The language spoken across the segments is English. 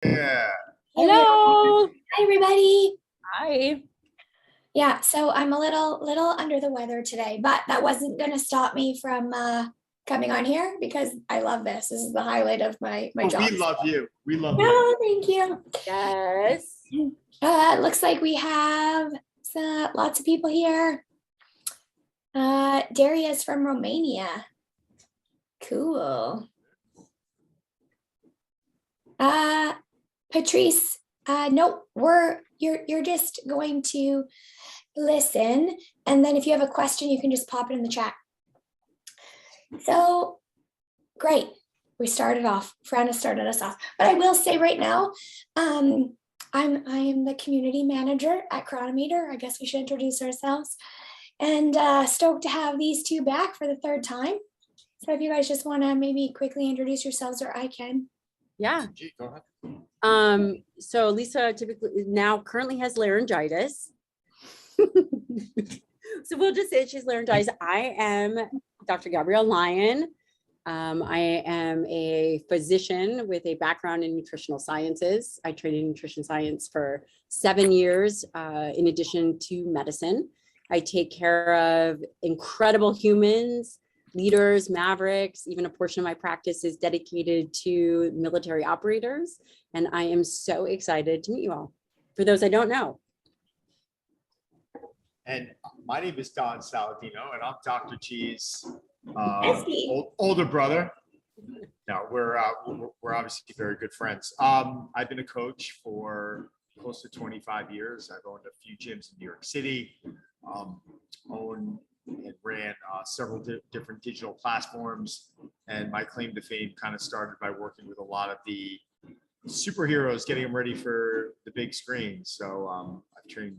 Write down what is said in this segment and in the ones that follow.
Yeah. Hello. Hi, everybody. Hi. Yeah, so I'm a little under the weather today, but that wasn't going to stop me from coming on here because I love this. This is the highlight of my job. We love you. We love you. Oh, thank you. Yes. Looks like we have lots of people here. Daria's from Romania. Cool. Patrice, no, you're just going to listen, and then if you have a question, you can just pop it in the chat. So great, we started off. Franna started us off, but I will say right now, I am the community manager at Chronometer. I guess we should introduce ourselves, and stoked to have these two back for the third time. So if you guys just want to maybe quickly introduce yourselves, or I can. Yeah. Gee, go ahead. So Lisa currently has laryngitis. So we'll just say she's laryngitis. I am Dr. Gabrielle Lyon. I am a physician with a background in nutritional sciences. I trained in nutrition science for 7 years, in addition to medicine. I take care of incredible humans, leaders, mavericks. Even a portion of my practice is dedicated to military operators. And I am so excited to meet you all. For those I don't know. And my name is Don Saladino, and I'm Dr. G's older brother. No, we're obviously very good friends. I've been a coach for close to 25 years. I've owned a few gyms in New York City, owned and ran several different digital platforms. And my claim to fame kind of started by working with a lot of the superheroes, getting them ready for the big screen. So I've trained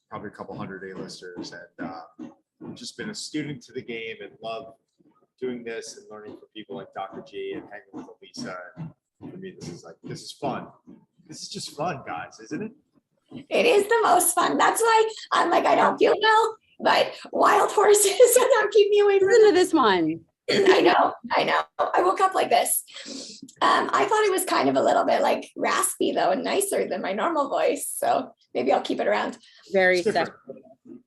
probably a couple hundred A-listers, and I've just been a student to the game and love doing this and learning from people like Dr. G and hanging with Lisa. And for me, this is fun. This is just fun, guys, isn't it? It is the most fun. That's why I'm like, I don't feel well, but wild horses are not keeping me away from this one. I know. I woke up like this. I thought it was kind of a little bit like raspy though, and nicer than my normal voice. So maybe I'll keep it around. Very sick.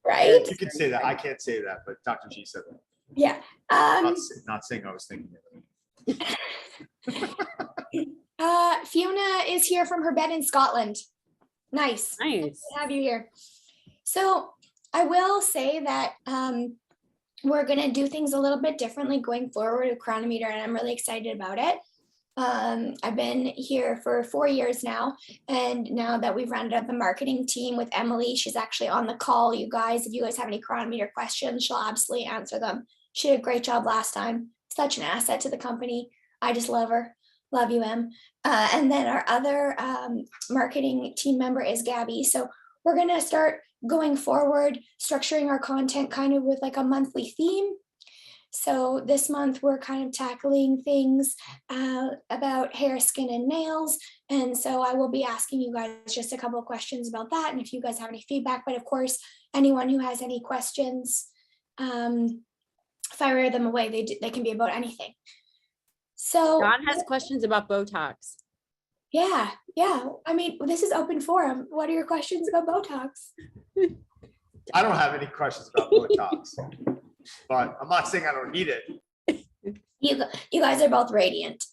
Right? You can say that. I can't say that, but Dr. G said that. Yeah. Not saying I was thinking it. Fiona is here from her bed in Scotland. Nice. Nice to have you here. So I will say that we're going to do things a little bit differently going forward with Chronometer, and I'm really excited about it. I've been here for 4 years now, and now that we've rounded up the marketing team with Emily, she's actually on the call. You guys, if you guys have any Chronometer questions, she'll absolutely answer them. She did a great job last time. Such an asset to the company. I just love her. Love you, Em. And then our other marketing team member is Gabby. So we're going to start going forward, structuring our content kind of with like a monthly theme. So this month we're kind of tackling things about hair, skin, and nails. And so I will be asking you guys just a couple of questions about that. And if you guys have any feedback, but of course, anyone who has any questions, fire them away. They can be about anything. So Don has questions about Botox. Yeah. I mean, this is open forum. What are your questions about Botox? I don't have any questions about Botox, but I'm not saying I don't need it. You guys are both radiant.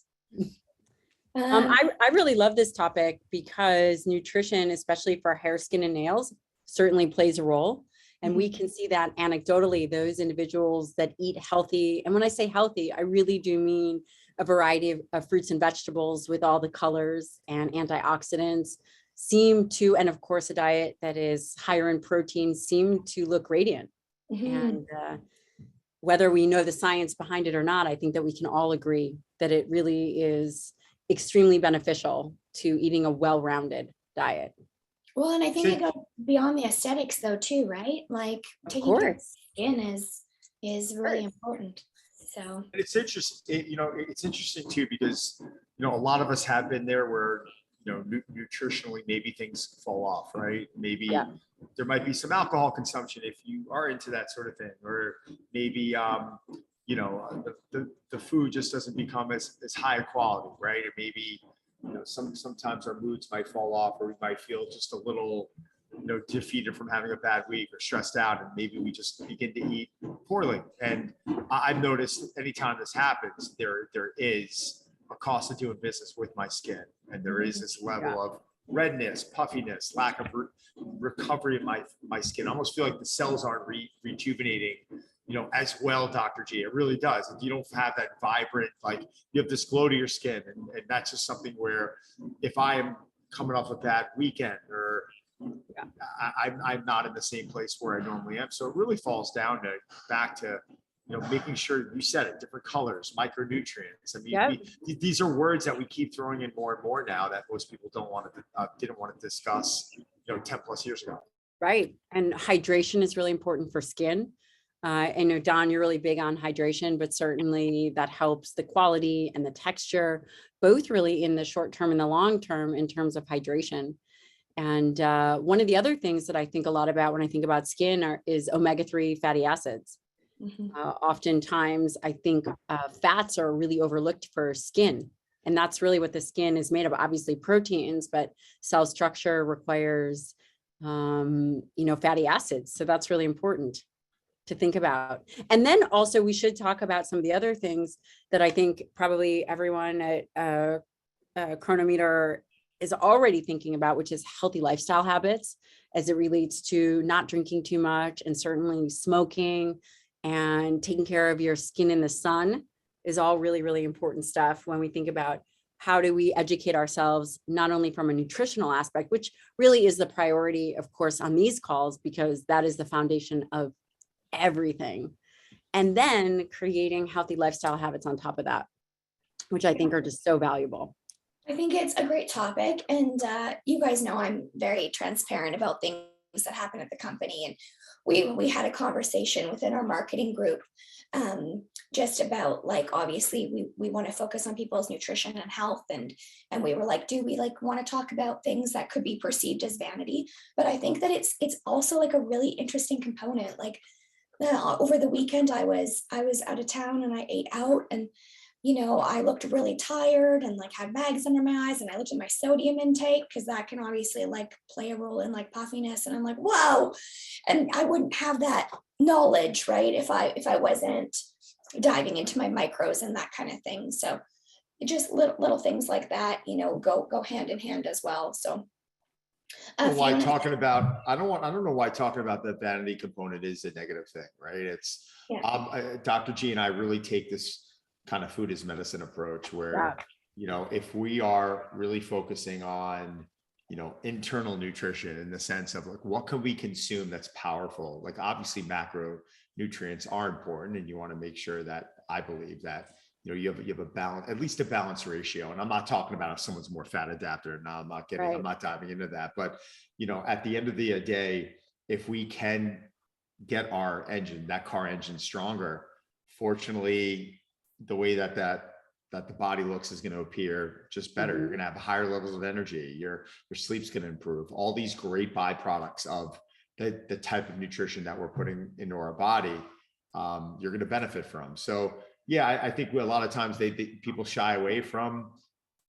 I really love this topic because nutrition, especially for hair, skin, and nails, certainly plays a role. And we can see that anecdotally, those individuals that eat healthy. And when I say healthy, I really do mean a variety of fruits and vegetables with all the colors and antioxidants seem to, and of course, a diet that is higher in protein seem to look radiant. And whether we know the science behind it or not, I think that we can all agree that it really is extremely beneficial to eating a well-rounded diet. Well, and I think it goes beyond the aesthetics though, too, right? Like taking care of skin is really important. So it's interesting, it's interesting too, because, a lot of us have been there where, nutritionally, maybe things fall off, right? Maybe there might be some alcohol consumption if you are into that sort of thing, or maybe, the food just doesn't become as high quality, right? Or maybe sometimes our moods might fall off, or we might feel just a little, defeated from having a bad week or stressed out, and maybe we just begin to eat poorly. And I've noticed anytime this happens, there is a cost of doing business with my skin, and there is this level of redness, puffiness, lack of recovery in my skin. I almost feel like the cells aren't rejuvenating, as well, Dr. G. It really does. If you don't have that vibrant, like, you have this glow to your skin, and that's just something where if I am coming off a bad weekend, or I'm not in the same place where I normally am. So it really falls down back to making sure, you said it, different colors, micronutrients. I mean, these are words that we keep throwing in more and more now that most people didn't want to discuss, 10 plus years ago. Right. And hydration is really important for skin. I know, Don, you're really big on hydration, but certainly that helps the quality and the texture, both really in the short term and the long term in terms of hydration. And one of the other things that I think a lot about when I think about skin is omega-3 fatty acids. Oftentimes, I think fats are really overlooked for skin. And that's really what the skin is made of, obviously proteins, but cell structure requires, fatty acids. So that's really important to think about. And then also we should talk about some of the other things that I think probably everyone at Chronometer is already thinking about, which is healthy lifestyle habits as it relates to not drinking too much, and certainly smoking, and taking care of your skin in the sun is all really, really important stuff when we think about how do we educate ourselves, not only from a nutritional aspect, which really is the priority, of course, on these calls, because that is the foundation of everything. And then creating healthy lifestyle habits on top of that, which I think are just so valuable. I think it's a great topic. And you guys know I'm very transparent about things that happen at the company. And we had a conversation within our marketing group just about, like, obviously we want to focus on people's nutrition and health. And we were like, do we want to talk about things that could be perceived as vanity? But I think that it's also like a really interesting component. Like over the weekend, I was out of town and I ate out, and I looked really tired and had bags under my eyes, and I looked at my sodium intake, because that can obviously play a role in puffiness. And I'm like, whoa. And I wouldn't have that knowledge, right, if I wasn't diving into my micros and that kind of thing. So just little things like that, go hand in hand as well. So I don't know why talking about the vanity component is a negative thing, right? It's Dr. G and I really take this kind of food as medicine approach where, if we are really focusing on, internal nutrition in the sense of what can we consume that's powerful? Obviously macronutrients are important, and you want to make sure that, I believe that, you have a balance, at least a balanced ratio. And I'm not talking about if someone's more fat adapter. No, I'm not getting, I'm not diving into that. But, at the end of the day, if we can get that car engine stronger, fortunately, the way that the body looks is going to appear just better. You're going to have higher levels of energy. Your sleep's going to improve. All these great byproducts of the type of nutrition that we're putting into our body, you're going to benefit from. So yeah, I think a lot of times people shy away from,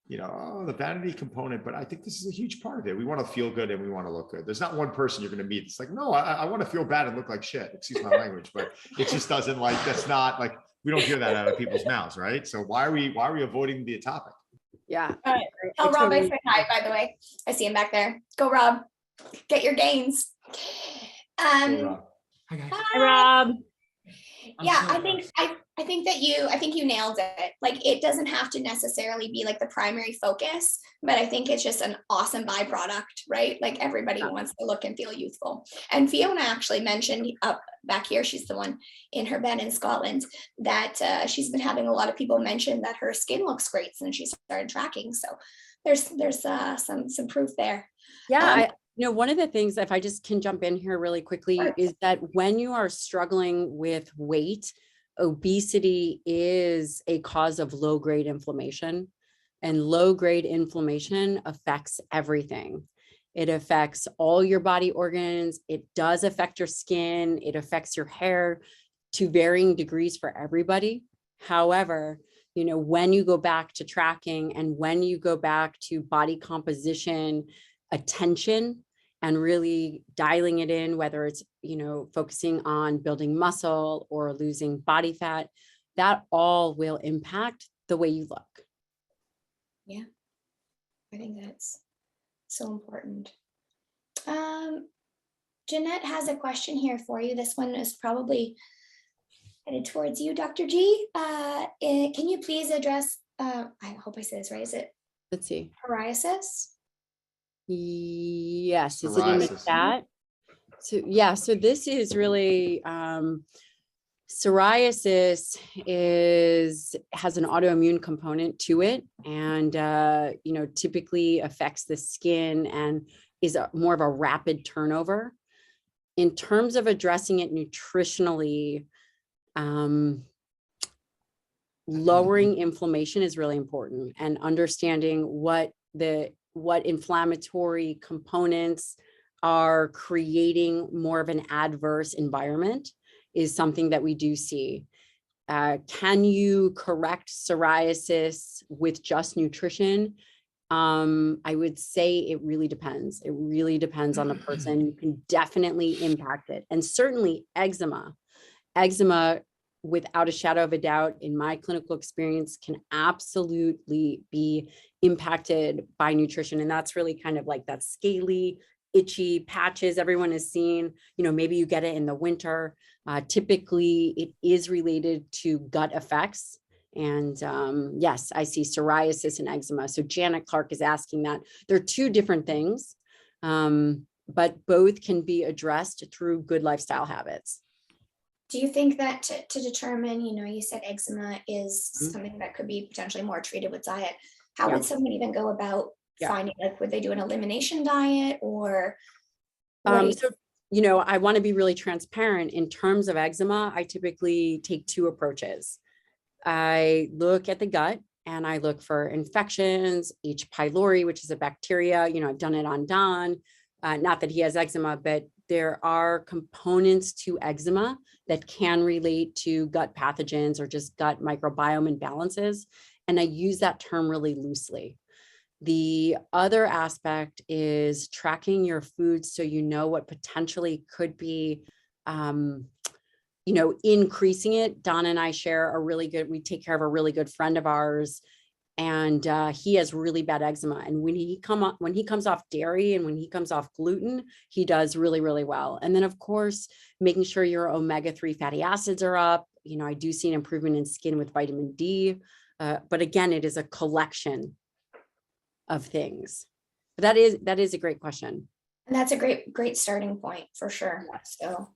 the vanity component, but I think this is a huge part of it. We want to feel good and we want to look good. There's not one person you're going to meet. It's like, no, I want to feel bad and look like shit. Excuse my language, but it just doesn't that's not we don't hear that out of people's mouths, right? So why are we avoiding the topic? Yeah. All right. Tell Rob I said hi, by the way. I see him back there. Go, Rob. Get your gains. Hey, Rob. Hi, guys. Hi, Rob. Yeah, I think you nailed it. It doesn't have to necessarily be the primary focus, but I think it's just an awesome byproduct, right? Everybody wants to look and feel youthful. And Fiona actually mentioned up back here, she's the one in her bed in Scotland, that she's been having a lot of people mention that her skin looks great since she started tracking. So there's some proof there. Yeah. One of the things, if I just can jump in here really quickly, is that when you are struggling with weight, obesity is a cause of low-grade inflammation, and low-grade inflammation affects everything. It affects all your body organs. It does affect your skin. It affects your hair to varying degrees for everybody. However, when you go back to tracking and when you go back to body composition, attention, and really dialing it in, whether it's, focusing on building muscle or losing body fat, that all will impact the way you look. Yeah, I think that's so important. Jeanette has a question here for you. This one is probably headed towards you, Dr. G. Can you please address, I hope I said this right, is it? Let's see. Psoriasis? Yes, is it in the chat? So yeah, so this is really, psoriasis has an autoimmune component to it, and typically affects the skin and is more of a rapid turnover. In terms of addressing it nutritionally, lowering inflammation is really important, and understanding what inflammatory components are creating more of an adverse environment is something that we do see. Can you correct psoriasis with just nutrition? I would say it really depends. It really depends on the person. You can definitely impact it. And certainly eczema, without a shadow of a doubt, in my clinical experience, can absolutely be impacted by nutrition. And that's really kind of like that scaly, itchy patches everyone has seen. Maybe you get it in the winter. Typically, it is related to gut effects. And yes, I see psoriasis and eczema. So Janet Clark is asking that. They're two different things, but both can be addressed through good lifestyle habits. Do you think that to determine, you said eczema is something that could be potentially more treated with diet? How would someone even go about finding, like, would they do an elimination diet or? I want to be really transparent. In terms of eczema, I typically take two approaches. I look at the gut and I look for infections, H. pylori, which is a bacteria. I've done it on Don. Not that he has eczema, but there are components to eczema that can relate to gut pathogens or just gut microbiome imbalances. And I use that term really loosely. The other aspect is tracking your foods so you know what potentially could be, increasing it. Don and I share we take care of a really good friend of ours, and he has really bad eczema. And when he comes off dairy and when he comes off gluten, he does really, really well. And then of course, making sure your omega-3 fatty acids are up. I do see an improvement in skin with vitamin D, but again, it is a collection of things. But that is a great question. And that's a great starting point for sure. So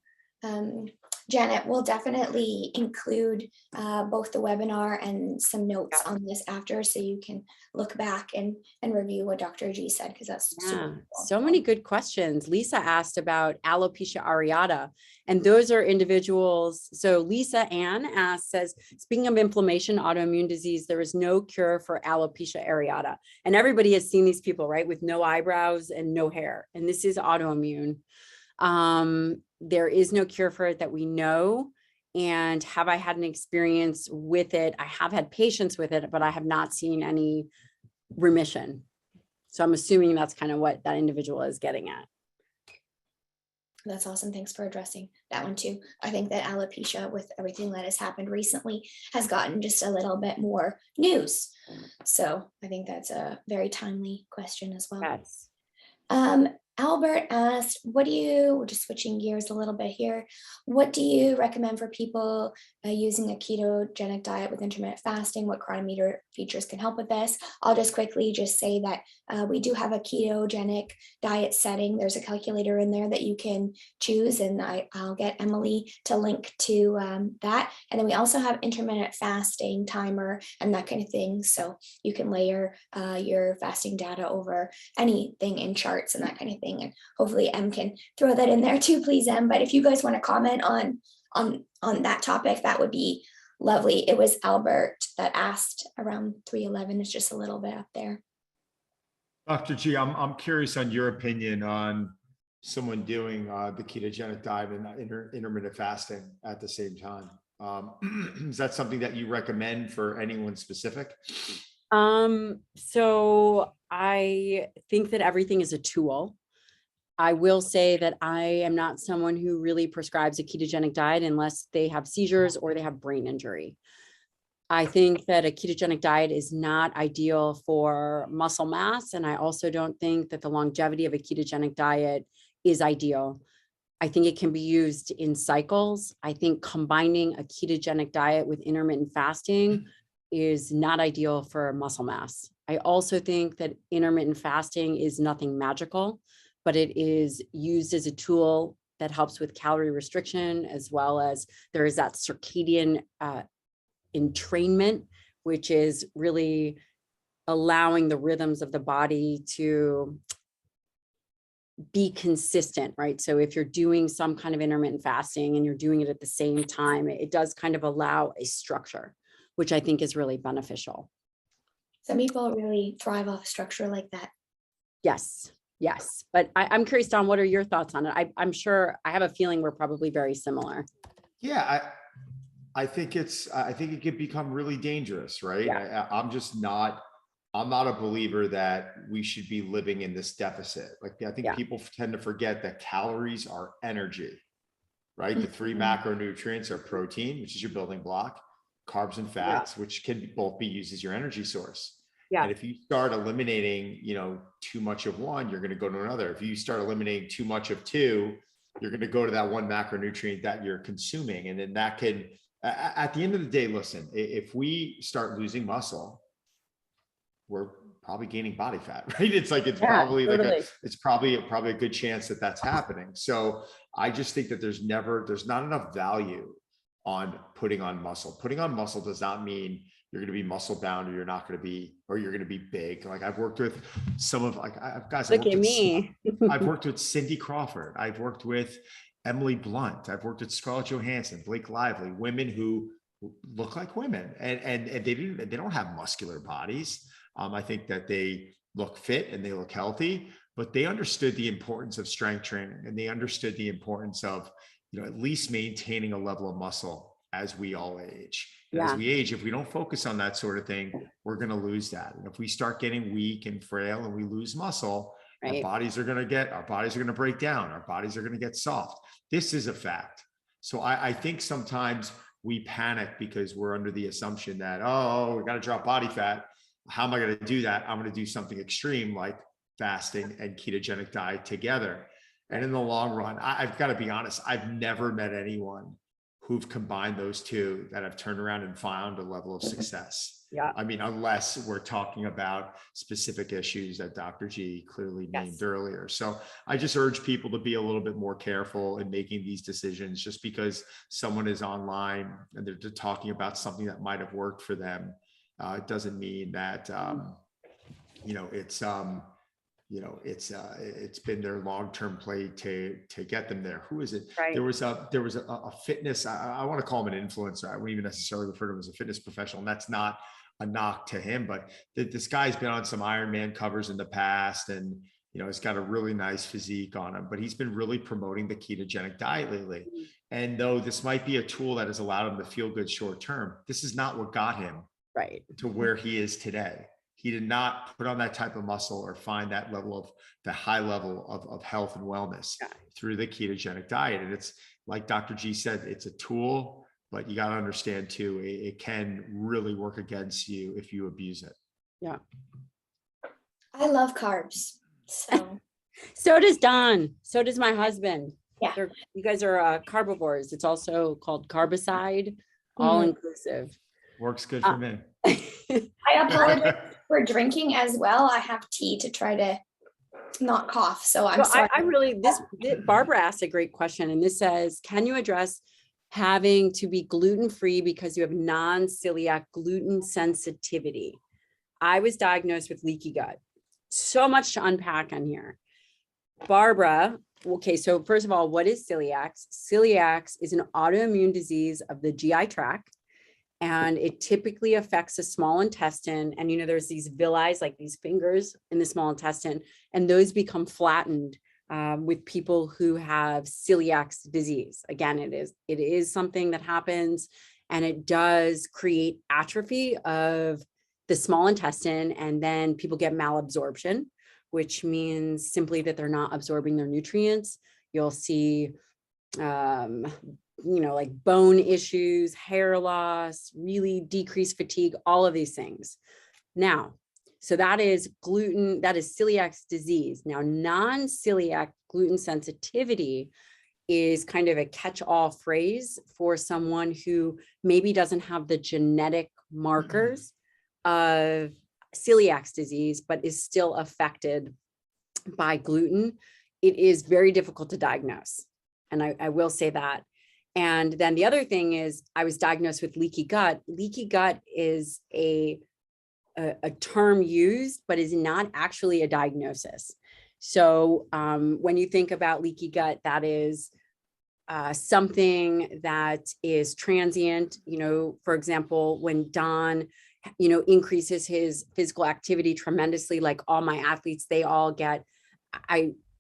Janet, we'll definitely include both the webinar and some notes on this after, so you can look back and review what Dr. G said, because that's so many good questions. Lisa asked about alopecia areata, and those are individuals. So Lisa Ann says, speaking of inflammation, autoimmune disease, there is no cure for alopecia areata. And everybody has seen these people, right, with no eyebrows and no hair, and this is autoimmune. There is no cure for it that we know. And have I had an experience with it? I have had patients with it, but I have not seen any remission. So I'm assuming that's kind of what that individual is getting at. That's awesome. Thanks for addressing that one too. I think that alopecia, with everything that has happened recently, has gotten just a little bit more news. So I think that's a very timely question as well. Yes. Albert asked, we're just switching gears a little bit here. What do you recommend for people using a ketogenic diet with intermittent fasting? What Chronometer features can help with this? I'll just quickly say that we do have a ketogenic diet setting. There's a calculator in there that you can choose, and I'll get Emily to link to that. And then we also have intermittent fasting timer and that kind of thing. So you can layer your fasting data over anything in charts and that kind of thing. And hopefully Em can throw that in there too, please, Em. But if you guys want to comment on that topic, that would be lovely. It was Albert that asked around 311. It's just a little bit up there. Dr. G, I'm curious on your opinion on someone doing the ketogenic diet and intermittent fasting at the same time. Is that something that you recommend for anyone specific? So I think that everything is a tool. I will say that I am not someone who really prescribes a ketogenic diet unless they have seizures or they have brain injury. I think that a ketogenic diet is not ideal for muscle mass. And I also don't think that the longevity of a ketogenic diet is ideal. I think it can be used in cycles. I think combining a ketogenic diet with intermittent fasting is not ideal for muscle mass. I also think that intermittent fasting is nothing magical, but it is used as a tool that helps with calorie restriction, as well as there is that circadian entrainment, which is really allowing the rhythms of the body to be consistent, right? So if you're doing some kind of intermittent fasting and you're doing it at the same time, it does kind of allow a structure, which I think is really beneficial. Some people really thrive off structure like that. Yes. Yes. But I'm curious, Don, what are your thoughts on it? I'm sure, I have a feeling we're probably very similar. Yeah, I think I think it could become really dangerous, right? Yeah. I'm not a believer that we should be living in this deficit. Like, I think people tend to forget that calories are energy, right? The three macronutrients are protein, which is your building block, carbs and fats, which can both be used as your energy source. Yeah. And if you start eliminating, too much of one, you're going to go to another. If you start eliminating too much of two, you're going to go to that one macronutrient that you're consuming. And then that can, at the end of the day, listen, if we start losing muscle, we're probably gaining body fat, right? It's probably totally. It's probably a good chance that that's happening. So I just think that there's not enough value on putting on muscle. Putting on muscle does not mean you're going to be muscle bound, or you're going to be big. Like, I've worked with some of, I've worked with Cindy Crawford. I've worked with Emily Blunt. I've worked with Scarlett Johansson, Blake Lively, women who look like women, and they don't have muscular bodies. I think that they look fit and they look healthy, but they understood the importance of strength training, and they understood the importance of, at least maintaining a level of muscle as we all age. As we age, if we don't focus on that sort of thing, we're going to lose that. And if we start getting weak and frail and we lose muscle, our bodies are going to break down. Our bodies are going to get soft. This is a fact. So I think sometimes we panic because we're under the assumption that, we got to drop body fat. How am I going to do that? I'm going to do something extreme like fasting and ketogenic diet together. And in the long run, I've got to be honest, I've never met anyone who've combined those two that have turned around and found a level of success. Yeah. I mean, unless we're talking about specific issues that Dr. G clearly named earlier. So I just urge people to be a little bit more careful in making these decisions. Just because someone is online and they're talking about something that might have worked for them, it doesn't mean that, it's been their long-term play to get them there. Who is it? Right. There was a fitness, I want to call him an influencer. I wouldn't even necessarily refer to him as a fitness professional. And that's not a knock to him, but this guy's been on some Ironman covers in the past, and he's got a really nice physique on him, but he's been really promoting the ketogenic diet lately. And though this might be a tool that has allowed him to feel good short term, this is not what got him to where he is today. He did not put on that type of muscle or find that high level of health and wellness through the ketogenic diet. And it's like Dr. G said, it's a tool, but you got to understand too, it can really work against you if you abuse it. Yeah. I love carbs. So does Don. So does my husband. Yeah. You guys are carbivores. It's also called carbicide, all inclusive. Works good for me. I apologize for drinking as well. I have tea to try to not cough. So I'm sorry. Barbara asked a great question, and this says, can you address having to be gluten-free because you have non-celiac gluten sensitivity? I was diagnosed with leaky gut. So much to unpack on here. Barbara, okay, so first of all, what is celiacs? Celiacs is an autoimmune disease of the GI tract. And it typically affects the small intestine. And, there's these villi, like these fingers in the small intestine, and those become flattened with people who have celiac disease. Again, it is something that happens, and it does create atrophy of the small intestine, and then people get malabsorption, which means simply that they're not absorbing their nutrients. You'll see, like bone issues, hair loss, really decreased fatigue, all of these things. Now, so that is celiac disease. Now, non-celiac gluten sensitivity is kind of a catch-all phrase for someone who maybe doesn't have the genetic markers of celiac disease, but is still affected by gluten. It is very difficult to diagnose. And I will say that. And then the other thing is, I was diagnosed with leaky gut. Leaky gut is a term used, but is not actually a diagnosis. So when you think about leaky gut, that is something that is transient. For example, when Don, increases his physical activity tremendously, like all my athletes, they all get,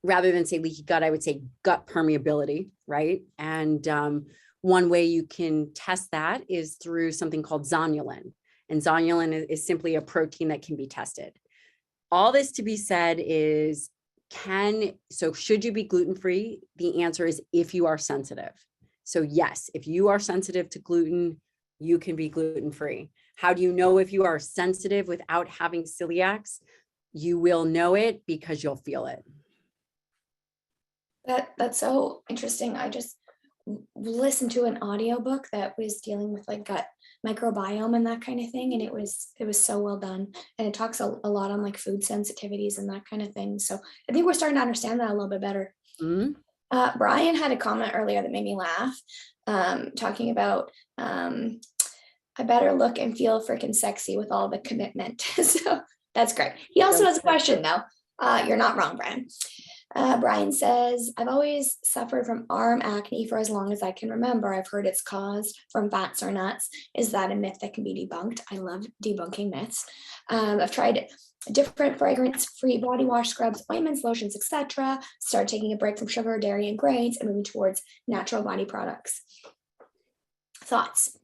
rather than say leaky gut, I would say gut permeability, right? And one way you can test that is through something called zonulin. And zonulin is simply a protein that can be tested. All this to be said is, should you be gluten-free? The answer is if you are sensitive. So yes, if you are sensitive to gluten, you can be gluten-free. How do you know if you are sensitive without having celiacs? You will know it because you'll feel it. That's so interesting. I just listened to an audiobook that was dealing with like gut microbiome and that kind of thing, and it was so well done, and it talks a lot on like food sensitivities and that kind of thing. So I think we're starting to understand that a little bit better. Mm-hmm. Brian had a comment earlier that made me laugh, talking about I better look and feel freaking sexy with all the commitment. So that's great. He also has a question though. You're not wrong, Brian. Brian says, I've always suffered from arm acne for as long as I can remember. I've heard it's caused from fats or nuts. Is that a myth that can be debunked? I love debunking myths. I've tried different fragrance-free body wash, scrubs, ointments, lotions, etc. Started taking a break from sugar, dairy, and grains and moving towards natural body products. Thoughts?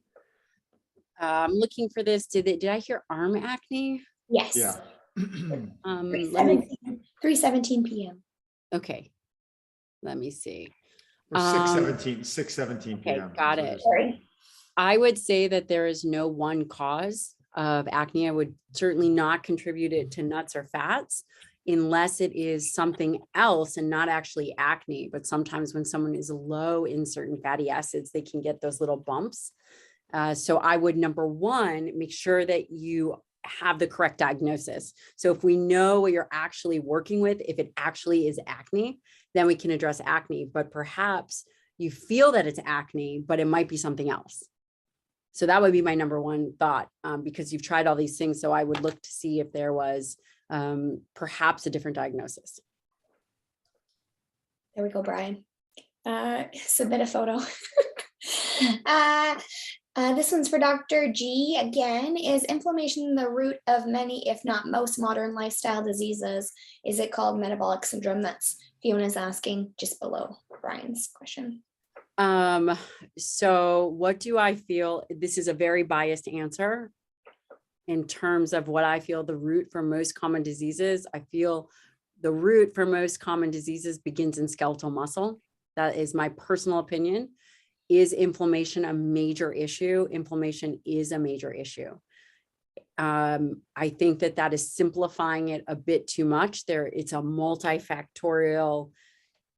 I'm looking for this. Did I hear arm acne? Yes. Yeah. 3:17 p.m. Okay, let me see. Or 6:17 okay, p.m. got it. Sorry. I would say that there is no one cause of acne. I would certainly not contribute it to nuts or fats unless it is something else and not actually acne. But sometimes when someone is low in certain fatty acids, they can get those little bumps. So I would, number one, make sure that you have the correct diagnosis. So if we know what you're actually working with, if it actually is acne, then we can address acne. But perhaps you feel that it's acne, but it might be something else. So that would be my number one thought, because you've tried all these things. So I would look to see if there was perhaps a different diagnosis. There we go, Brian. Submit a photo. This one's for Dr. G again. Is inflammation the root of many, if not most, modern lifestyle diseases? Is it called metabolic syndrome? That's Fiona's asking just below Brian's question. So what do I feel? This is a very biased answer in terms of what I feel the root for most common diseases. I feel the root for most common diseases begins in skeletal muscle. That is my personal opinion. Is inflammation a major issue? Inflammation is a major issue. I think that is simplifying it a bit too much. It's a multifactorial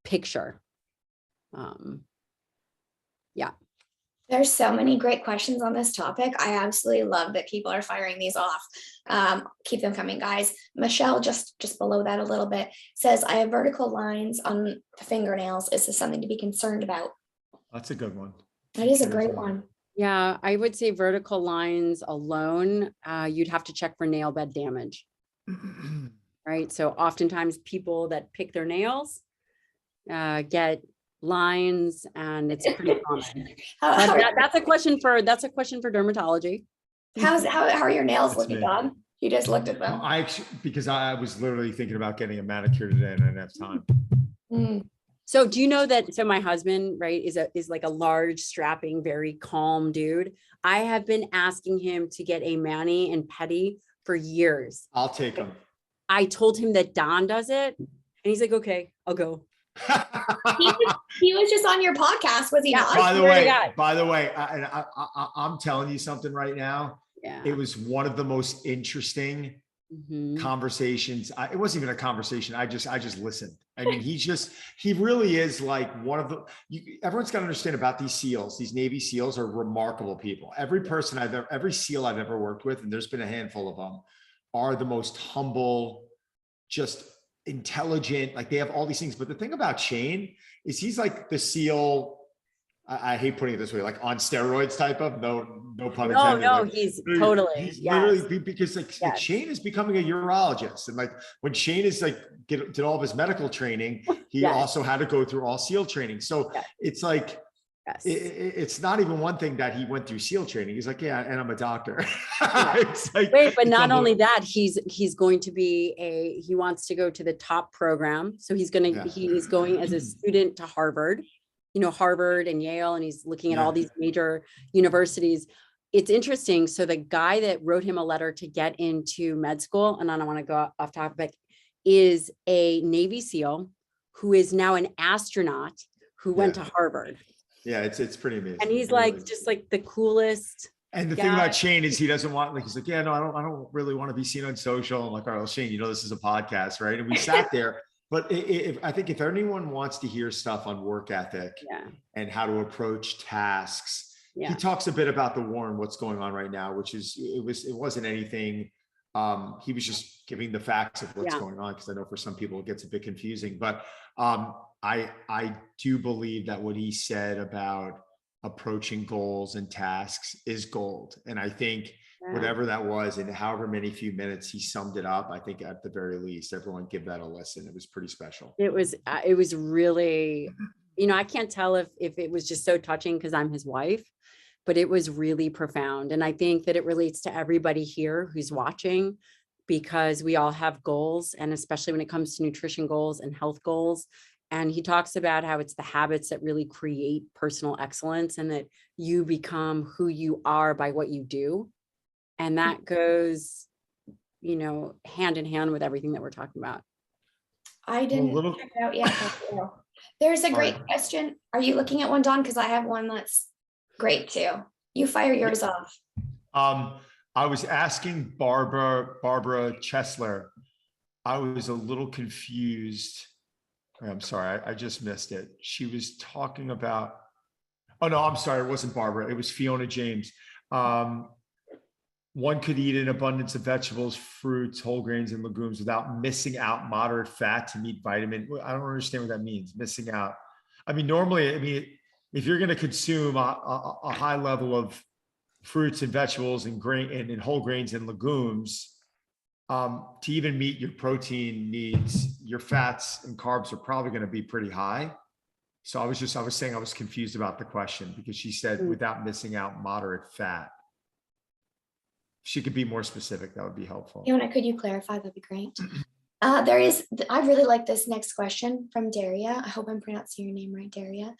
picture. Yeah. There's so many great questions on this topic. I absolutely love that people are firing these off. Keep them coming, guys. Michelle, just below that a little bit, says, I have vertical lines on the fingernails. Is this something to be concerned about? That's a good one. That is a great one. Yeah, I would say vertical lines alone, you'd have to check for nail bed damage. Right. So oftentimes people that pick their nails get lines, and it's pretty common. That's a question for dermatology. How are your nails looking, Don? You just looked at them. Because I was literally thinking about getting a manicure today and I didn't have time. So do you know that, so my husband, right, is like a large, strapping, very calm dude. I have been asking him to get a mani and pedi for years. I'll take him. I told him that Don does it, and he's like, okay, I'll go. He was just on your podcast, was he not? By the way, I'm telling you something right now. Yeah. It was one of the most interesting conversations. It wasn't even a conversation. I just listened. I mean, he really is like one of everyone's got to understand about these SEALs. These Navy SEALs are remarkable people. Every SEAL I've ever worked with, and there's been a handful of them, are the most humble, just intelligent, like they have all these things. But the thing about Shane is he's like the SEAL, I hate putting it this way, like on steroids type of, no pun intended. No, like, he's totally, he's literally, because like Shane is becoming a urologist. And like when Shane is like, did all of his medical training, he also had to go through all SEAL training. So it's like, it's not even one thing that he went through SEAL training. He's like, yeah, and I'm a doctor. It's like, wait, but not only that, he's going to be he wants to go to the top program. So he's going as a student to Harvard, Harvard and Yale, and he's looking at all these major universities. It's interesting. So the guy that wrote him a letter to get into med school, and I don't want to go off topic, is a Navy SEAL who is now an astronaut who went to Harvard. Yeah, it's pretty amazing. And he's like, just like the coolest. And the thing about Shane is he doesn't want, like, he's like, yeah, no, I don't really want to be seen on social. I'm like, all right, well, Shane, this is a podcast, right? And we sat there, but I think if anyone wants to hear stuff on work ethic and how to approach tasks, he talks a bit about the war and what's going on right now, which is, it wasn't anything. He was just giving the facts of what's going on, because I know for some people it gets a bit confusing, but I do believe that what he said about approaching goals and tasks is gold. And I think whatever that was, in however many few minutes he summed it up, I think at the very least, everyone give that a listen. It was pretty special. It was really, I can't tell if it was just so touching because I'm his wife, but it was really profound. And I think that it relates to everybody here who's watching, because we all have goals, and especially when it comes to nutrition goals and health goals. And he talks about how it's the habits that really create personal excellence, and that you become who you are by what you do. And that goes, hand in hand with everything that we're talking about. I didn't check it out yet. There's a great question. Are you looking at one, Don? Because I have one that's great too. You fire yours off. I was asking Barbara Chesler. I was a little confused. I'm sorry, I just missed it. She was talking about, oh no, I'm sorry, it wasn't Barbara. It was Fiona James. One could eat an abundance of vegetables, fruits, whole grains, and legumes without missing out moderate fat to meet vitamin. I don't understand what that means, missing out. I mean, normally, if you're going to consume a high level of fruits and vegetables and whole grains and legumes, to even meet your protein needs, your fats and carbs are probably going to be pretty high. So I was saying I was confused about the question, because she said without missing out moderate fat. If she could be more specific, that would be helpful. Could you clarify? That'd be great. I really like this next question from Daria. I hope I'm pronouncing your name right, Daria.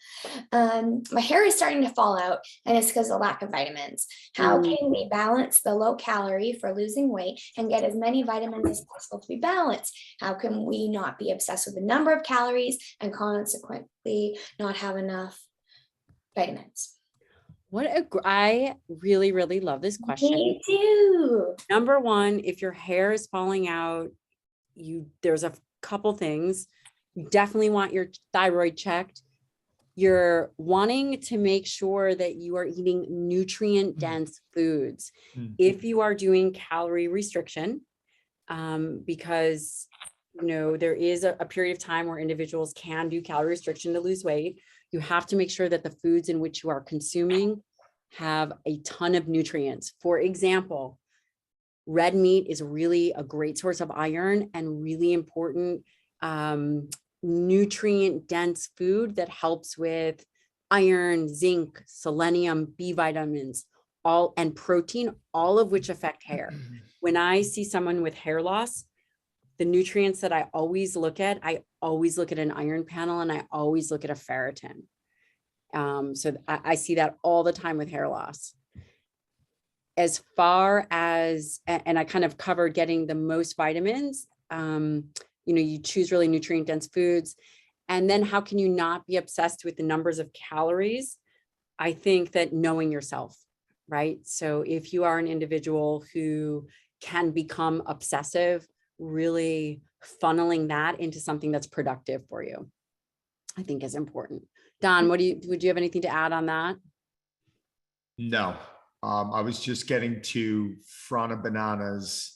My hair is starting to fall out, and it's because of lack of vitamins. How can we balance the low calorie for losing weight and get as many vitamins as possible to be balanced? How can we not be obsessed with the number of calories and consequently not have enough vitamins? I really, really love this question. Me too. Number one, if your hair is falling out, there's a couple things. You definitely want your thyroid checked. You're wanting to make sure that you are eating nutrient dense foods. If you are doing calorie restriction, because there is a period of time where individuals can do calorie restriction to lose weight, you have to make sure that the foods in which you are consuming have a ton of nutrients. For example, red meat is really a great source of iron and really important nutrient dense food that helps with iron, zinc, selenium, B vitamins, and protein, all of which affect hair. When I see someone with hair loss, the nutrients that I always look at an iron panel, and I always look at a ferritin. So I see that all the time with hair loss. As far as, and I kind of covered getting the most vitamins, you choose really nutrient dense foods. And then how can you not be obsessed with the numbers of calories? I think that knowing yourself, right? So if you are an individual who can become obsessive, really funneling that into something that's productive for you, I think is important. Don, would you have anything to add on that? No, I was just getting to Frana Bananas.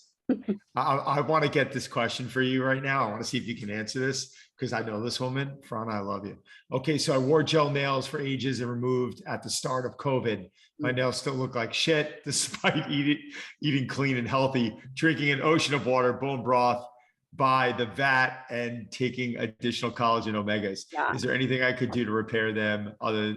I want to get this question for you right now. I want to see if you can answer this, because I know this woman. Frana, I love you. Okay, so I wore gel nails for ages and removed at the start of COVID. My nails still look like shit despite eating clean and healthy, drinking an ocean of water, bone broth by the vat, and taking additional collagen omegas. Yeah. Is there anything I could do to repair them other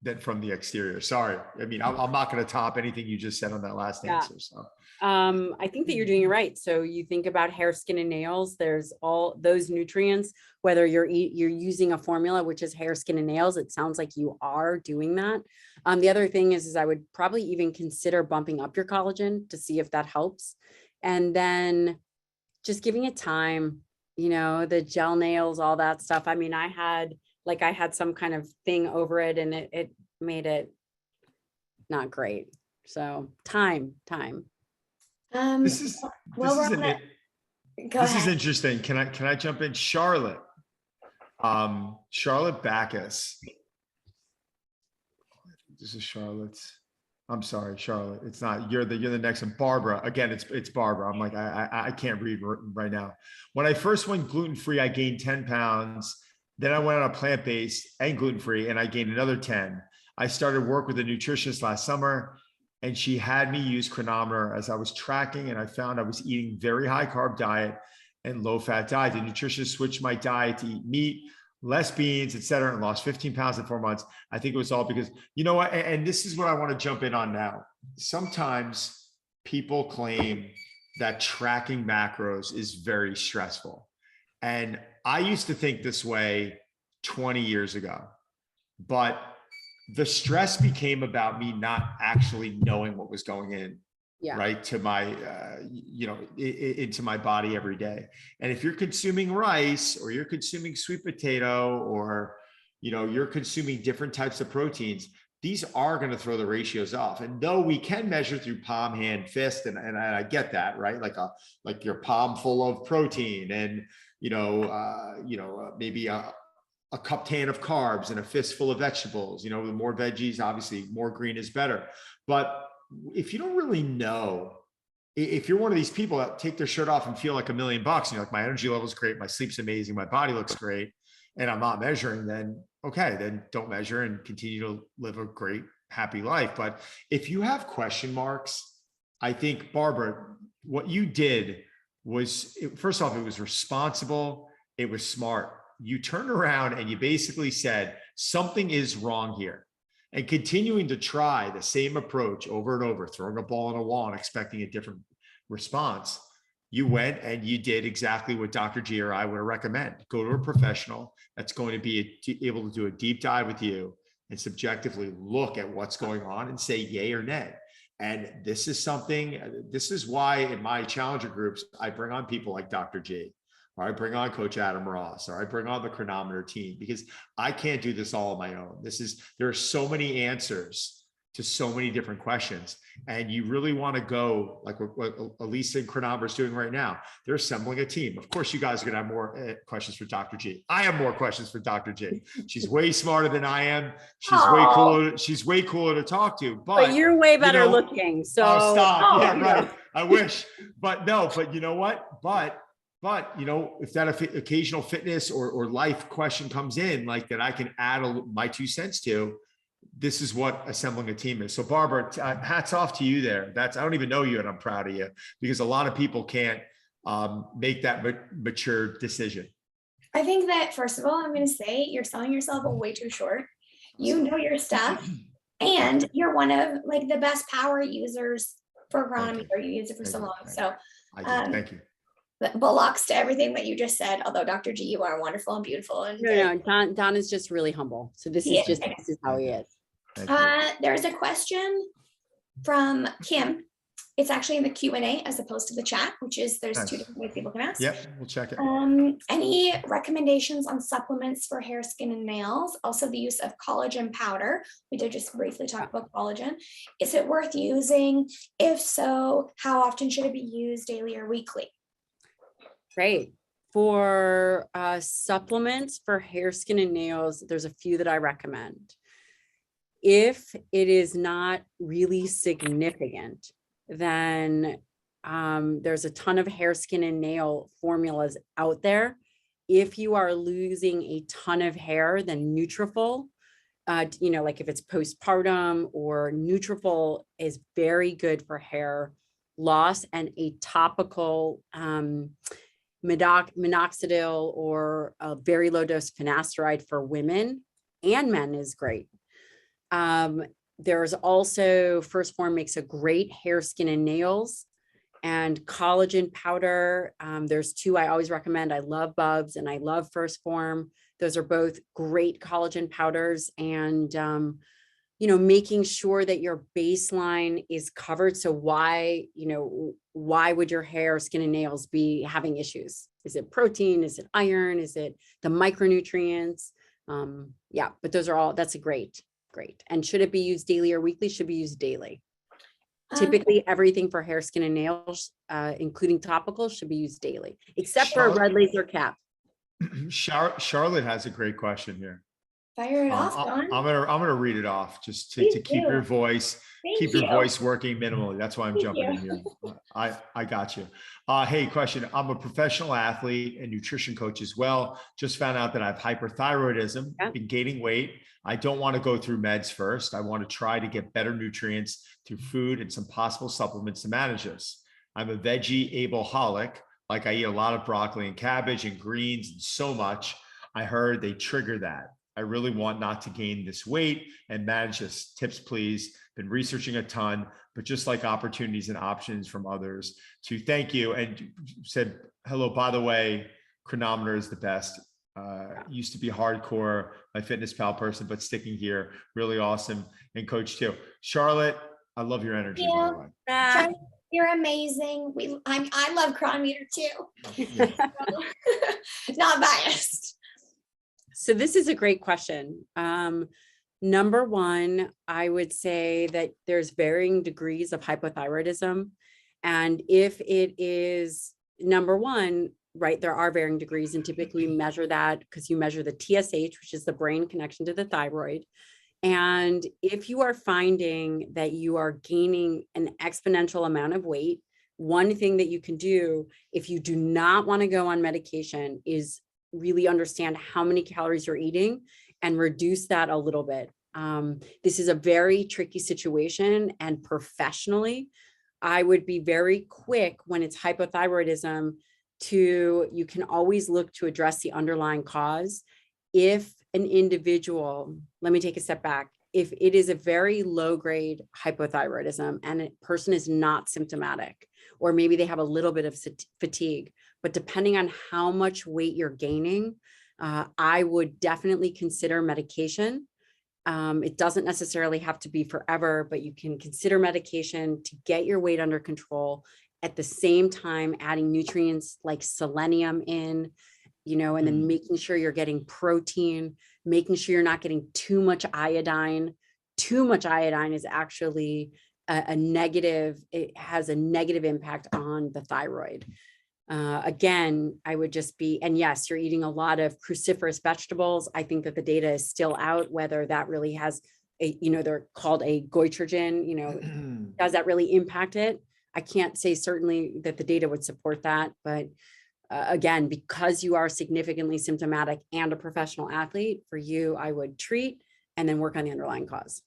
than from the exterior? Sorry. I mean, I'm not going to top anything you just said on that last answer. So. I think that you're doing it right. So you think about hair, skin, and nails, there's all those nutrients, whether you're using a formula, which is hair, skin, and nails. It sounds like you are doing that. The other thing is I would probably even consider bumping up your collagen to see if that helps. And then just giving it time, the gel nails, all that stuff. I mean, I had some kind of thing over it, and it made it not great. So time. This is interesting. Can I jump in? Charlotte Backus. This is Charlotte's. I'm sorry, Charlotte. It's not. You're the next one. Barbara. Again, it's Barbara. I'm like, I can't read right now. When I first went gluten-free, I gained 10 pounds. Then I went on a plant-based and gluten-free, and I gained another 10. I started work with a nutritionist last summer, and she had me use Chronometer as I was tracking, and I found I was eating very high carb diet and low fat diet. The nutritionist switched my diet to eat meat, less beans, et cetera, and lost 15 pounds in 4 months. I think it was all because, you know what, and this is what I want to jump in on now. Sometimes people claim that tracking macros is very stressful. And I used to think this way 20 years ago, but the stress became about me not actually knowing what was going in, right, to my, into my body every day. And if you're consuming rice, or you're consuming sweet potato, or, you're consuming different types of proteins, these are going to throw the ratios off. And though we can measure through palm, hand, fist, and I get that, right? Like your palm full of protein, and, maybe a cup tan of carbs and a fistful of vegetables, the more veggies, obviously more green is better. But if you don't really know, if you're one of these people that take their shirt off and feel like $1 million, and you're like, my energy level is great, my sleep's amazing, my body looks great, and I'm not measuring, then okay, then don't measure and continue to live a great, happy life. But if you have question marks, I think, Barbara, what you did was, first off, it was responsible, it was smart. You turned around and you basically said, something is wrong here. And continuing to try the same approach over and over, throwing a ball on a wall and expecting a different response, you went and you did exactly what Dr. G or I would recommend. Go to a professional that's going to be able to do a deep dive with you and subjectively look at what's going on and say yay or nay. And this is why in my challenger groups, I bring on people like Dr. G, or I bring on Coach Adam Ross, or I bring on the Chronometer team, because I can't do this all on my own. There are so many answers to so many different questions. And you really want to go like what Elisa and Chronometer is doing right now. They're assembling a team. Of course, you guys are going to have more questions for Dr. G. I have more questions for Dr. G. She's way smarter than I am. She's way cooler to talk to, but you're way better looking. So stop. Right. I wish, but no, but you know what? But if that occasional fitness or life question comes in, like that I can add my 2 cents to, this is what assembling a team is. So Barbara, hats off to you there. I don't even know you, and I'm proud of you, because a lot of people can't make that mature decision. I think that, first of all, I'm going to say you're selling yourself way too short. You know your stuff, and you're one of like the best power users for Chronometer. You use it for so long. So thank you. belongs to everything that you just said. Although Dr. G, you are wonderful and beautiful. And Don is just really humble. So this is how he is. There's a question from Kim. It's actually in the Q&A as opposed to the chat, which is there's two different ways people can ask. Yep, we'll check it. Any recommendations on supplements for hair, skin, and nails? Also the use of collagen powder. We did just briefly talk about collagen. Is it worth using? If so, how often should it be used, daily or weekly? Great. For supplements for hair, skin, and nails, there's a few that I recommend. If it is not really significant, then there's a ton of hair, skin, and nail formulas out there. If you are losing a ton of hair, then Nutrafol, like if it's postpartum, or Nutrafol is very good for hair loss, and a topical minoxidil or a very low dose finasteride for women and men is great. There's also First Form makes a great hair, skin, and nails, and collagen powder. There's two I always recommend. I love Bubs and I love First Form. Those are both great collagen powders, and making sure that your baseline is covered. So why would your hair, skin, and nails be having issues? Is it protein? Is it iron? Is it the micronutrients? But those are all, that's a great. And should it be used daily or weekly? Should be used daily. Typically everything for hair, skin, and nails, including topicals, should be used daily, except for a red laser cap. Charlotte has a great question here. Fire it off, Don. I'm gonna read it off just to keep your voice, your voice working minimally. That's why I'm jumping in here. I got you. Hey, question. I'm a professional athlete and nutrition coach as well. Just found out that I have hyperthyroidism, been gaining weight. I don't want to go through meds first. I want to try to get better nutrients through food and some possible supplements to manage this. I'm a veggie able-holic. Like I eat a lot of broccoli and cabbage and greens and so much. I heard they trigger that. I really want not to gain this weight and manage this. Tips, please. Been researching a ton, but just like opportunities and options from others to thank you. And said, hello, by the way, Chronometer is the best. Used to be hardcore, my Fitness Pal person, but sticking here, really awesome. And coach too. Charlotte, I love your energy. By the way. You're amazing. I love Chronometer too. Not biased. So this is a great question. Number one, I would say that there's varying degrees of hypothyroidism. And if it is number one, right, there are varying degrees, and typically we measure that because you measure the TSH, which is the brain connection to the thyroid. And if you are finding that you are gaining an exponential amount of weight, one thing that you can do if you do not want to go on medication is really understand how many calories you're eating and reduce that a little bit. This is a very tricky situation, and professionally, I would be very quick when it's hypothyroidism you can always look to address the underlying cause. If an individual, let me take a step back. If it is a very low grade hypothyroidism and a person is not symptomatic, or maybe they have a little bit of fatigue, but depending on how much weight you're gaining, I would definitely consider medication. It doesn't necessarily have to be forever, but you can consider medication to get your weight under control. At the same time, adding nutrients like selenium in, and then making sure you're getting protein, making sure you're not getting too much iodine. Too much iodine is actually a negative. It has a negative impact on the thyroid. Again, I would just and yes, you're eating a lot of cruciferous vegetables. I think that the data is still out, whether that really has they're called a goitrogen, does that really impact it? I can't say certainly that the data would support that, but again, because you are significantly symptomatic and a professional athlete, for you, I would treat and then work on the underlying cause.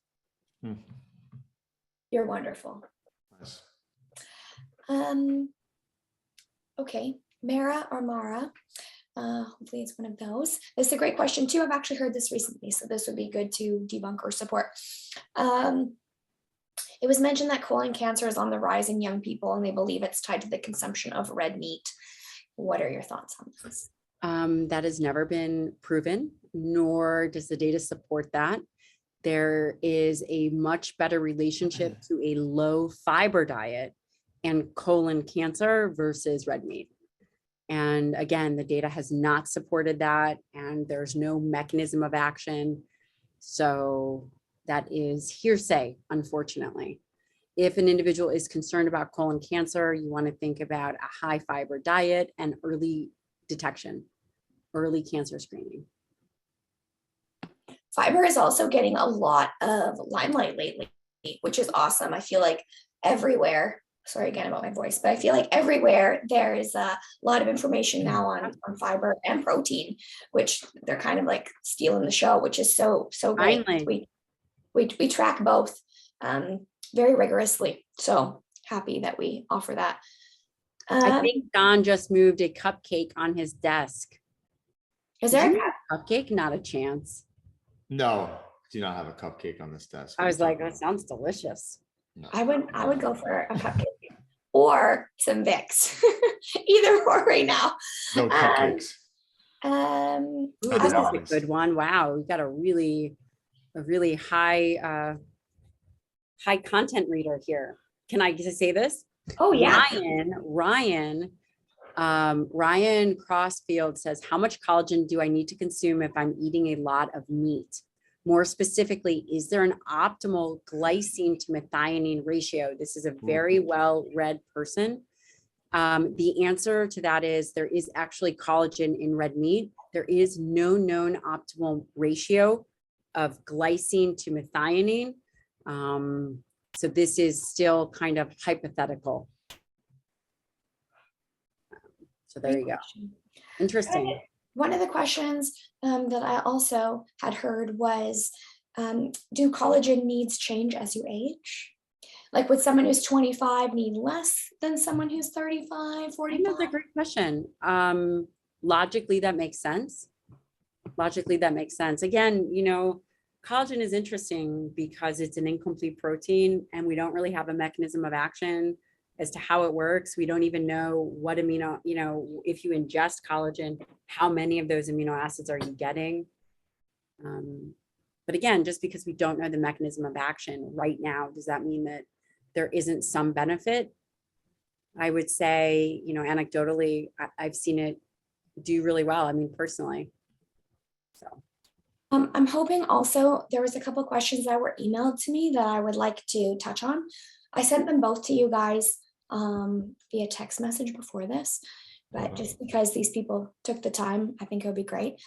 You're wonderful. Nice. Okay, Mara or Mara, hopefully it's one of those. This is a great question too. I've actually heard this recently, so this would be good to debunk or support. It was mentioned that colon cancer is on the rise in young people, and they believe it's tied to the consumption of red meat. What are your thoughts on this? That has never been proven, nor does the data support that. There is a much better relationship to a low fiber diet and colon cancer versus red meat. And again, the data has not supported that, and there's no mechanism of action. So that is hearsay, unfortunately. If an individual is concerned about colon cancer, you want to think about a high fiber diet and early detection, early cancer screening. Fiber is also getting a lot of limelight lately, which is awesome. I feel like everywhere, sorry again about my voice, but I feel like everywhere there is a lot of information now on fiber and protein, which they're kind of like stealing the show, which is so great. We track both very rigorously. So happy that we offer that. I think Don just moved a cupcake on his desk. Is there a cupcake? Not a chance. No, do not have a cupcake on this desk. I was like, that sounds delicious. No. I would go for a cupcake or some Vicks. Either or right now. No cupcakes. Ooh, this is a good one. Wow, we've got a really high content reader here. Can I just say this? Oh yeah. Ryan Crossfield says, how much collagen do I need to consume if I'm eating a lot of meat? More specifically, is there an optimal glycine to methionine ratio? This is a very well-read person. The answer to that is there is actually collagen in red meat. There is no known optimal ratio of glycine to methionine. So this is still kind of hypothetical. So there you go. Interesting. One of the questions that I also had heard was, do collagen needs change as you age? Like would someone who's 25 need less than someone who's 35, 45? That's a great question. Logically, that makes sense. Again, you know, collagen is interesting because it's an incomplete protein and we don't really have a mechanism of action as to how it works. We don't even know what amino, you know, if you ingest collagen, how many of those amino acids are you getting? But again, just because we don't know the mechanism of action right now, does that mean that there isn't some benefit? I would say, you know, anecdotally, I've seen it do really well. I mean, personally. So. I'm hoping also there was a couple of questions that were emailed to me that I would like to touch on. I sent them both to you guys via text message before this, but just because these people took the time, I think it would be great.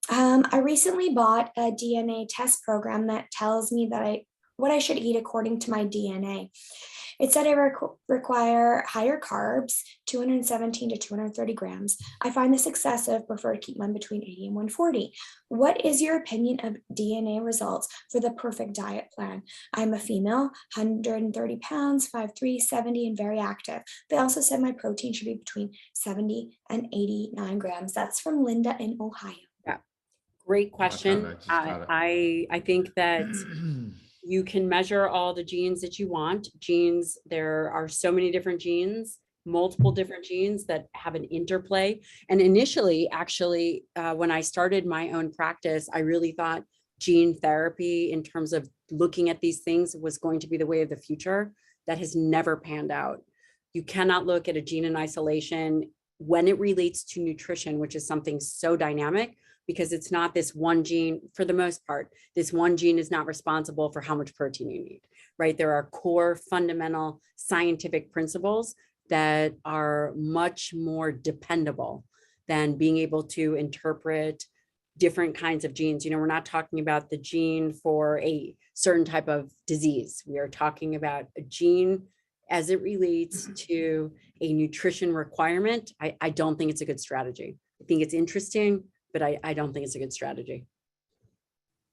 I recently bought a DNA test program that tells me that what I should eat according to my DNA. It said I require higher carbs, 217 to 230 grams. I find this excessive, prefer to keep mine between 80 and 140. What is your opinion of DNA results for the perfect diet plan? I'm a female, 130 pounds, 5'3", 70, and very active. They also said my protein should be between 70 and 89 grams. That's from Linda in Ohio. Yeah, great question. I think that you can measure all the genes that you want. Genes, there are so many different genes, multiple different genes that have an interplay. And initially, actually, when I started my own practice, I really thought gene therapy in terms of looking at these things was going to be the way of the future. That has never panned out. You cannot look at a gene in isolation when it relates to nutrition, which is something so dynamic, because it's not this one gene. For the most part, this one gene is not responsible for how much protein you need, right? There are core fundamental scientific principles that are much more dependable than being able to interpret different kinds of genes. You know, we're not talking about the gene for a certain type of disease. We are talking about a gene as it relates to a nutrition requirement. I don't think it's a good strategy. I think it's interesting, but I don't think it's a good strategy.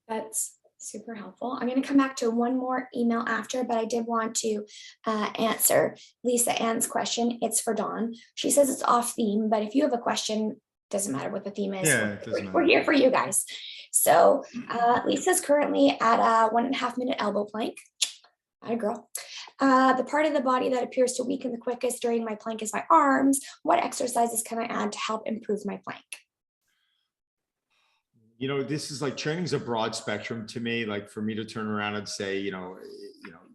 That's super helpful. I'm going to come back to one more email after, but I did want to answer Lisa Ann's question. It's for Dawn. She says it's off theme, but if you have a question, doesn't matter what the theme is. Yeah, we're here for you guys. So Lisa's currently at a 1.5 minute elbow plank. Atta girl. The part of the body that appears to weaken the quickest during my plank is my arms. What exercises can I add to help improve my plank? You know, this is like training's a broad spectrum to me. Like for me to turn around and say,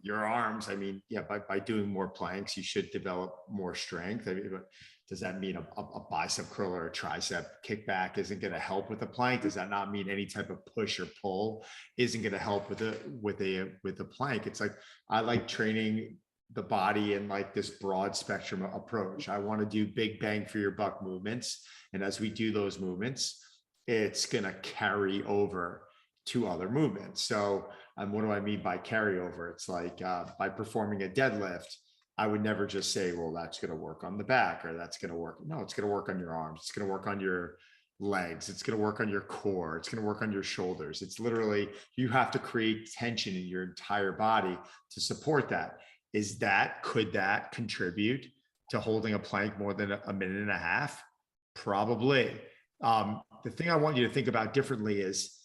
your arms, I mean, yeah, by doing more planks, you should develop more strength. I mean, but does that mean a bicep curl or a tricep kickback isn't going to help with the plank? Does that not mean any type of push or pull isn't going to help with a plank? It's like, I like training the body in like this broad spectrum approach. I want to do big bang for your buck movements. And as we do those movements, it's going to carry over to other movements. So what do I mean by carryover? It's like by performing a deadlift, I would never just say, well, that's going to work on the back or that's going to work. No, it's going to work on your arms. It's going to work on your legs. It's going to work on your core. It's going to work on your shoulders. It's literally, you have to create tension in your entire body to support that. Could that contribute to holding a plank more than a minute and a half? Probably. The thing I want you to think about differently is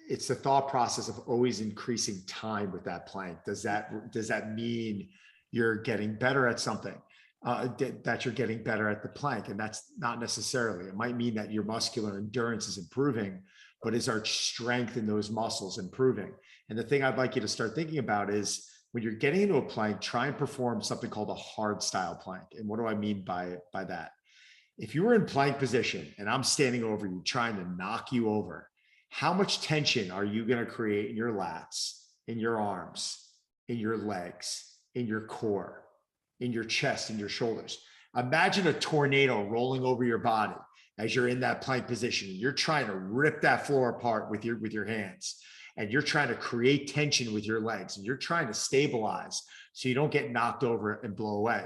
it's the thought process of always increasing time with that plank. Does that mean you're getting better at something, that you're getting better at the plank? And that's not necessarily. It might mean that your muscular endurance is improving, but is our strength in those muscles improving? And the thing I'd like you to start thinking about is when you're getting into a plank, try and perform something called a hard style plank. And what do I mean by that? If you were in plank position and I'm standing over you, trying to knock you over, how much tension are you going to create in your lats, in your arms, in your legs, in your core, in your chest, in your shoulders? Imagine a tornado rolling over your body as you're in that plank position. You're trying to rip that floor apart with your hands, and you're trying to create tension with your legs, and you're trying to stabilize so you don't get knocked over and blow away.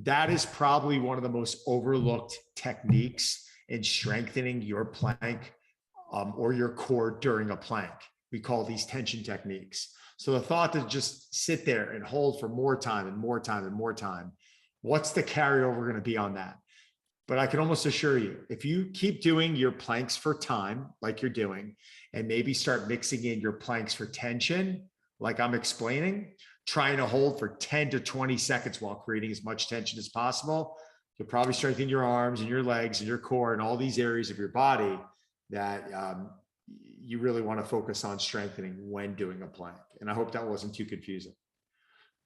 That is probably one of the most overlooked techniques in strengthening your plank or your core during a plank. We call these tension techniques. So the thought to just sit there and hold for more time and more time and more time, what's the carryover going to be on that? But I can almost assure you, if you keep doing your planks for time, like you're doing, and maybe start mixing in your planks for tension, like I'm explaining, trying to hold for 10 to 20 seconds while creating as much tension as possible, you'll probably strengthen your arms and your legs and your core and all these areas of your body that you really want to focus on strengthening when doing a plank. And I hope that wasn't too confusing.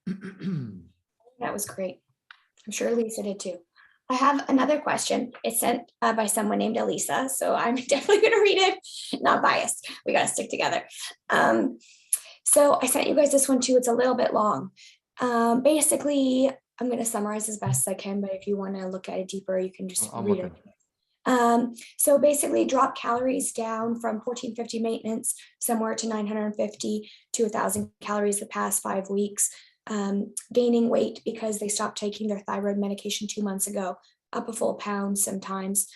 That was great. I'm sure Lisa did too. I have another question. It's sent by someone named Elisa, so I'm definitely going to read it. Not biased. We got to stick together. So I sent you guys this one too. It's a little bit long. Basically, I'm going to summarize as best as I can, but if you want to look at it deeper, you can just read it. So basically drop calories down from 1450 maintenance somewhere to 950 to 1,000 calories the past 5 weeks. Gaining weight because they stopped taking their thyroid medication 2 months ago, up a full pound sometimes.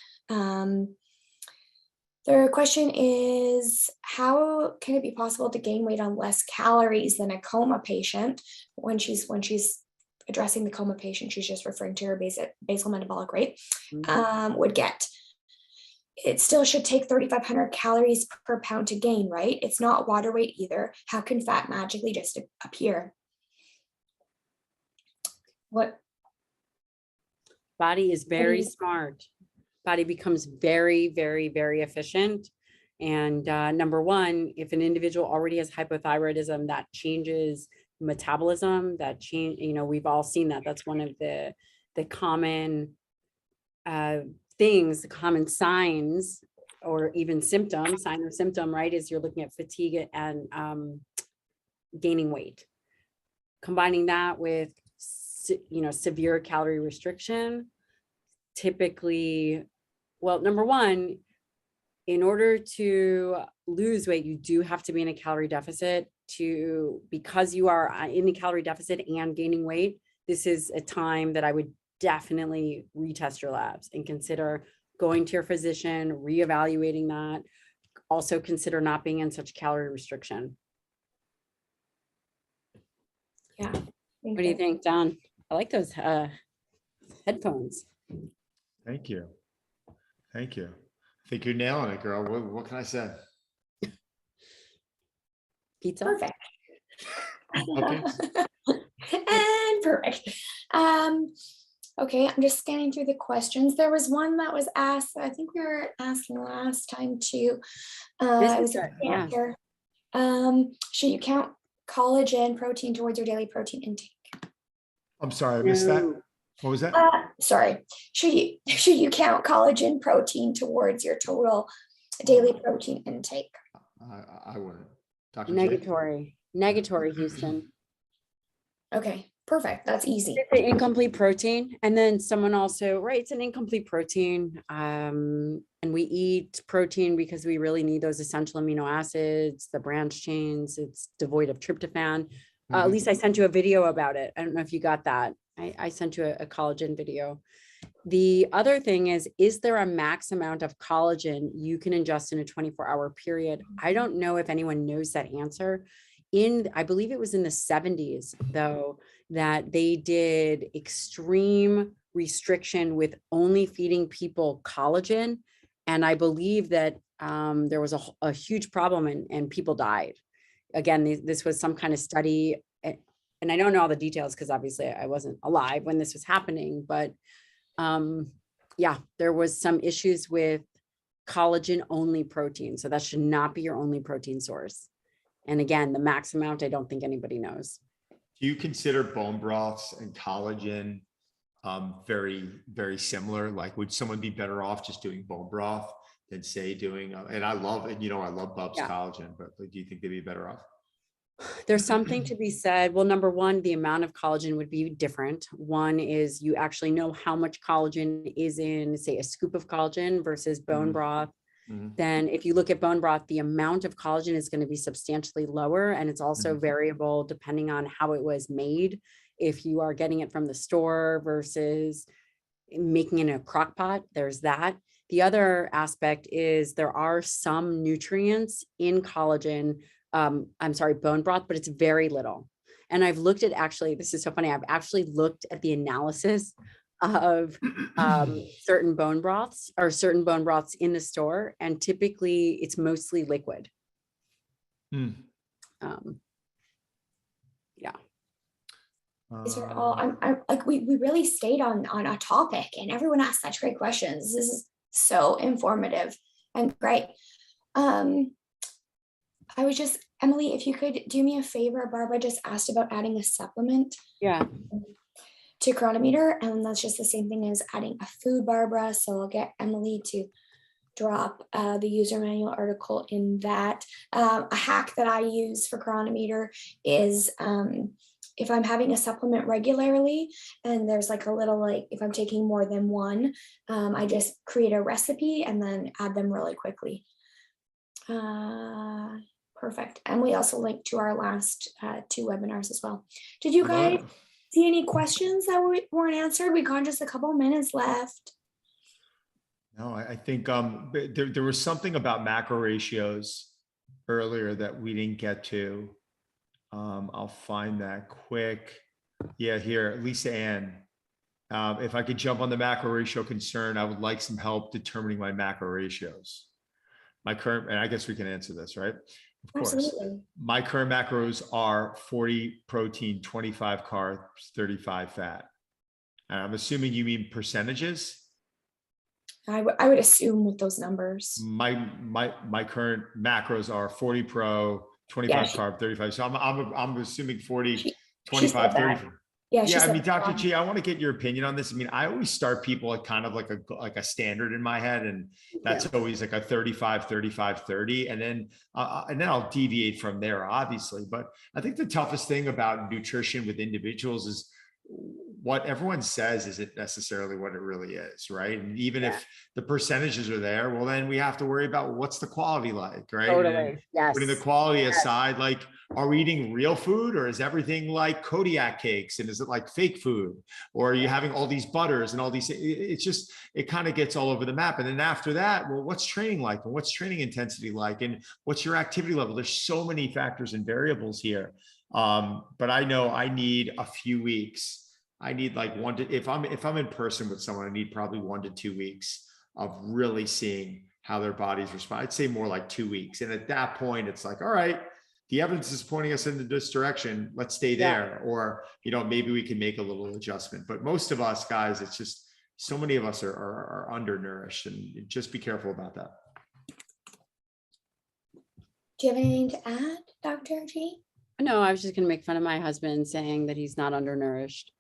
Their question is, how can it be possible to gain weight on less calories than a coma patient? When she's addressing the coma patient, she's just referring to her basal metabolic rate, would get. It still should take 3,500 calories per pound to gain, right? It's not water weight either. How can fat magically just appear? What? Body is very smart. Body becomes very, very, very efficient. And number one, if an individual already has hypothyroidism, that changes metabolism, we've all seen that. That's one of the common things, the common signs, or even symptoms, sign or symptom, right? Is you're looking at fatigue and gaining weight. Combining that with severe calorie restriction, typically, well, number one, in order to lose weight, you do have to be in a calorie deficit because you are in the calorie deficit and gaining weight. This is a time that I would definitely retest your labs and consider going to your physician, reevaluating that. Also consider not being in such calorie restriction. Yeah. What do you think, Don? I like those headphones. Thank you. Thank you. I think you're nailing it, girl. What can I say? Pizza. Perfect. Okay. And perfect. Okay, I'm just scanning through the questions. There was one that was asked, I think we were asking last time too. It was a cancer. Should you count collagen protein towards your daily protein intake? I'm sorry, I missed that. What was that? Sorry. Should you count collagen protein towards your total daily protein intake? I wouldn't. Dr. J? Negatory, Houston. Okay, perfect. That's easy. It's an incomplete protein. And then someone also, right, it's an incomplete protein. And we eat protein because we really need those essential amino acids, the branch chains. It's devoid of tryptophan. At least I sent you a video about it. I don't know if you got that. I sent you a collagen video. The other thing is there a max amount of collagen you can ingest in a 24-hour period? I don't know if anyone knows that answer. I believe it was in the 70s, though, that they did extreme restriction with only feeding people collagen. And I believe that there was a huge problem and people died. Again, this was some kind of study. And I don't know all the details because obviously I wasn't alive when this was happening, but yeah, there was some issues with collagen only protein. So that should not be your only protein source. And again, the max amount, I don't think anybody knows. Do you consider bone broths and collagen very, very similar? Like, would someone be better off just doing bone broth than say doing, and I love it, I love Bub's collagen, but do you think they'd be better off? There's something to be said. Well, number one, the amount of collagen would be different. One is you actually know how much collagen is in, say, a scoop of collagen versus bone broth. Then if you look at bone broth, the amount of collagen is going to be substantially lower. And it's also variable depending on how it was made. If you are getting it from the store versus making it in a crock pot, there's that. The other aspect is there are some nutrients in collagen, bone broth, but it's very little. And I've looked at this is so funny. I've actually looked at the analysis of certain bone broths in the store. And typically it's mostly liquid. Yeah. These are all, I'm like, we really stayed on a topic and everyone asked such great questions. This is so informative and great. I was just, Emily, if you could do me a favor, Barbara just asked about adding a supplement. Yeah. To Chronometer, and that's just the same thing as adding a food, Barbara. So I'll get Emily to drop the user manual article in that. A hack that I use for Chronometer is if I'm having a supplement regularly and there's like a little, like if I'm taking more than one, I just create a recipe and then add them really quickly. Perfect. And we also linked to our last 2 webinars as well. Did you guys see any questions that weren't answered? We got just a couple minutes left. No, I think there was something about macro ratios earlier that we didn't get to. I'll find that quick. Yeah, here, Lisa Ann. If I could jump on the macro ratio concern, I would like some help determining my macro ratios. My current, and I guess we can answer this, right? Of course. Absolutely. My current macros are 40 protein, 25 carbs, 35 fat. And I'm assuming you mean percentages? I would assume with those numbers. My current macros are 40 pro, 25 carb, 35. So I'm assuming 40, 25, 30. Yeah, I mean, Dr. G, I want to get your opinion on this. I mean, I always start people at kind of like a standard in my head, and that's always like a 35, 35, 30. And then I'll deviate from there, obviously. But I think the toughest thing about nutrition with individuals is what everyone says isn't necessarily what it really is, right? And even if the percentages are there, well, then we have to worry about what's the quality like, right? Totally. Yes. Putting the quality aside, like, are we eating real food, or is everything like Kodiak cakes? And is it like fake food? Or are you having all these butters and all these, it's just, it kind of gets all over the map. And then after that, well, what's training like? And what's training intensity like? And what's your activity level? There's so many factors and variables here. But I know I need a few weeks. I need like if I'm in person with someone, I need probably 1 to 2 weeks of really seeing how their bodies respond. I'd say more like 2 weeks. And at that point, it's like, all right, the evidence is pointing us in this direction. Let's stay there. Or, maybe we can make a little adjustment. But most of us guys, it's just so many of us are undernourished, and just be careful about that. Do you have anything to add, Dr. G? No, I was just going to make fun of my husband saying that he's not undernourished.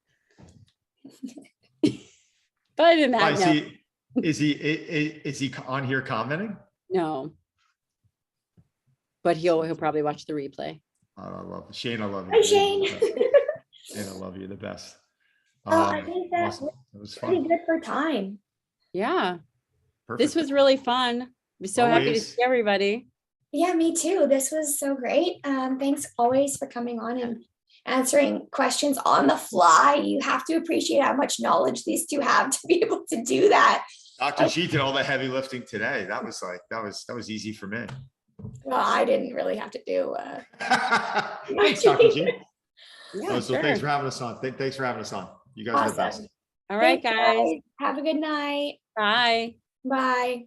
But other than that, is he on here commenting? No. But he'll probably watch the replay. Oh, I love it. Shane. I love you. Hi, Shane. Shane, I love you. The best. I think that awesome. Was pretty fun. good for time. Yeah. Perfect. This was really fun. I'm so happy to see everybody. Yeah, me too. This was so great. Thanks always for coming on and answering questions on the fly. You have to appreciate how much knowledge these two have to be able to do that. Dr. G did all the heavy lifting today. That was easy for me. Well, I didn't really have to do. Thanks, Dr. G. Yeah, So thanks for having us on. Thanks for having us on. You guys are the best. All right, Thanks, guys. Have a good night. Bye. Bye.